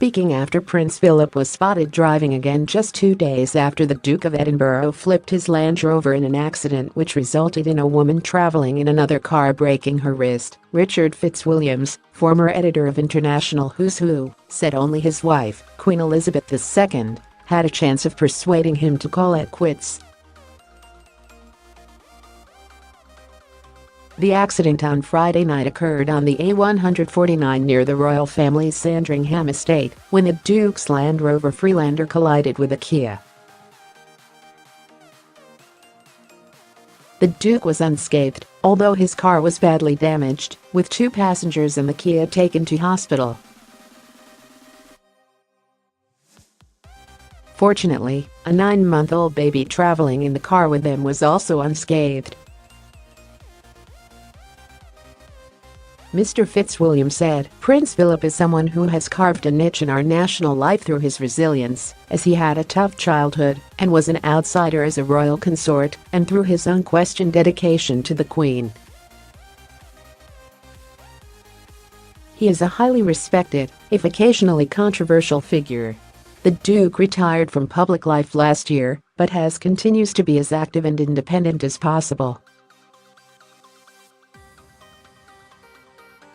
speaking after Prince Phillip was spotted driving again just 2 days after the Duke of Edinburgh flipped his Land Rover in an accident which resulted in a woman traveling in another car breaking her wrist. Richard Fitzwilliams, former editor of International Who's Who, said only his wife, Queen Elizabeth II, had a chance of persuading him to call it quits. The accident on Friday night occurred on the A149 near the royal family's Sandringham estate when the Duke's Land Rover Freelander collided with a Kia. The Duke was unscathed, although his car was badly damaged, with 2 passengers in the Kia taken to hospital. Fortunately, a 9-month-old baby traveling in the car with them was also unscathed. Mr Fitzwilliams said, "Prince Philip is someone who has carved a niche in our national life through his resilience, as he had a tough childhood and was an outsider as a royal consort, and through his unquestioned dedication to the Queen. He is a highly respected, if occasionally controversial figure." The Duke retired from public life last year, but continues to be as active and independent as possible.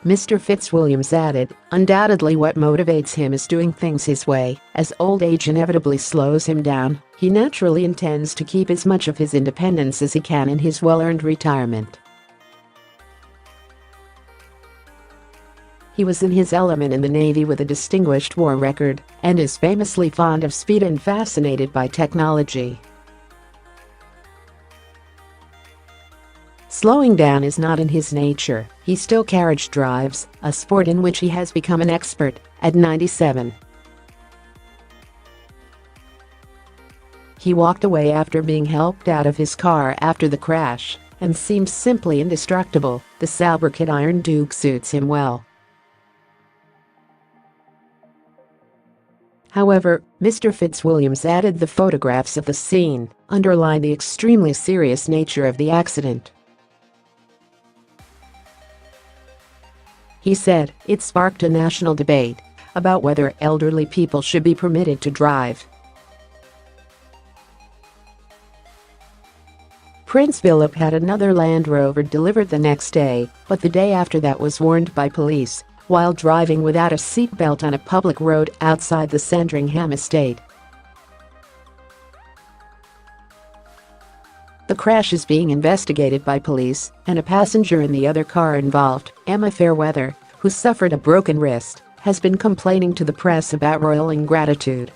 Mr Fitzwilliams added, "Undoubtedly what motivates him is doing things his way. As old age inevitably slows him down, he naturally intends to keep as much of his independence as he can in his well-earned retirement." He was in his element in the Navy with a distinguished war record and is famously fond of speed and fascinated by technology. Slowing down is not in his nature. He still carriage drives, a sport in which he has become an expert, at 97. He walked away after being helped out of his car after the crash and seems simply indestructible. The soubriquet Iron Duke suits him well. However, Mr Fitzwilliams added the photographs of the scene underline the extremely serious nature of the accident. He said, "It sparked a national debate about whether elderly people should be permitted to drive." Prince Philip had another Land Rover delivered the next day, but the day after that was warned by police while driving without a seatbelt on a public road outside the Sandringham estate. The crash is being investigated by police, and a passenger in the other car involved, Emma Fairweather, who suffered a broken wrist, has been complaining to the press about royal ingratitude.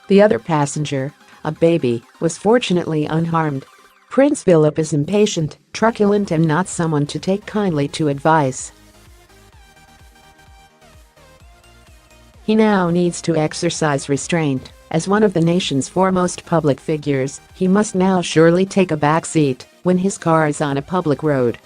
The other passenger, a baby, was fortunately unharmed. Prince Philip is impatient, truculent and not someone to take kindly to advice. He now needs to exercise restraint. As one of the nation's foremost public figures, he must now surely take a back seat when his car is on a public road.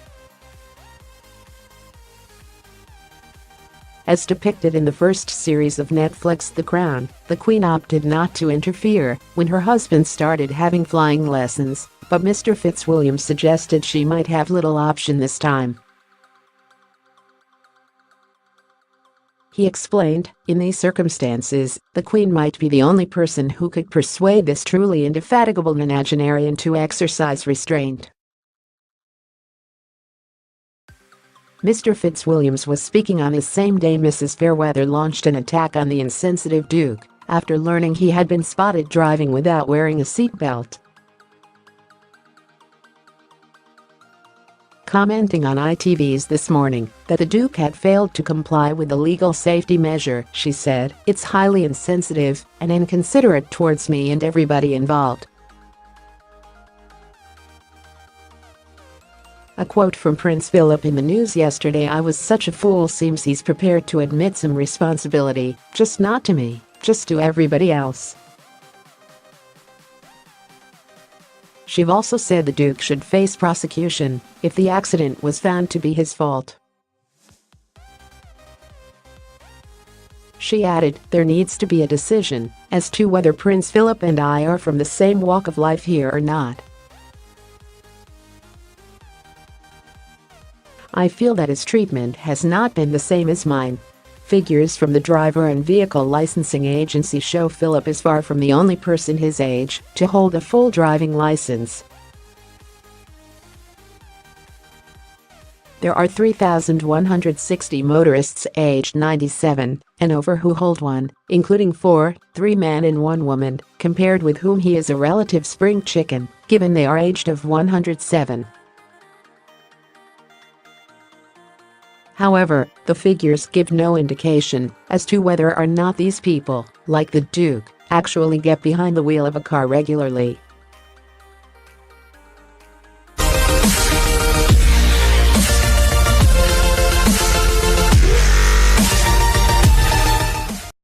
As depicted in the first series of Netflix The Crown, the Queen opted not to interfere when her husband started having flying lessons, but Mr Fitzwilliams suggested she might have little option this time. He explained, "In these circumstances, the Queen might be the only person who could persuade this truly indefatigable nonagenarian to exercise restraint." Mr Fitzwilliams was speaking on the same day Mrs Fairweather launched an attack on the insensitive Duke after learning he had been spotted driving without wearing a seatbelt. Commenting on ITV's This Morning that the Duke had failed to comply with the legal safety measure, she said, "It's highly insensitive and inconsiderate towards me and everybody involved." A quote from Prince Philip in the news yesterday: "I was such a fool. Seems he's prepared to admit some responsibility, just not to me, just to everybody else." She also said the Duke should face prosecution if the accident was found to be his fault. She added, "There needs to be a decision as to whether Prince Philip and I are from the same walk of life here or not. I feel that his treatment has not been the same as mine. Figures from the Driver and Vehicle Licensing Agency show Phillip is far from the only person his age to hold a full driving license. There are 3,160 motorists aged 97 and over who hold one, including 3 men and 1 woman, compared with whom he is a relative spring chicken, given they are aged of 107. However, the figures give no indication as to whether or not these people, like the Duke, actually get behind the wheel of a car regularly.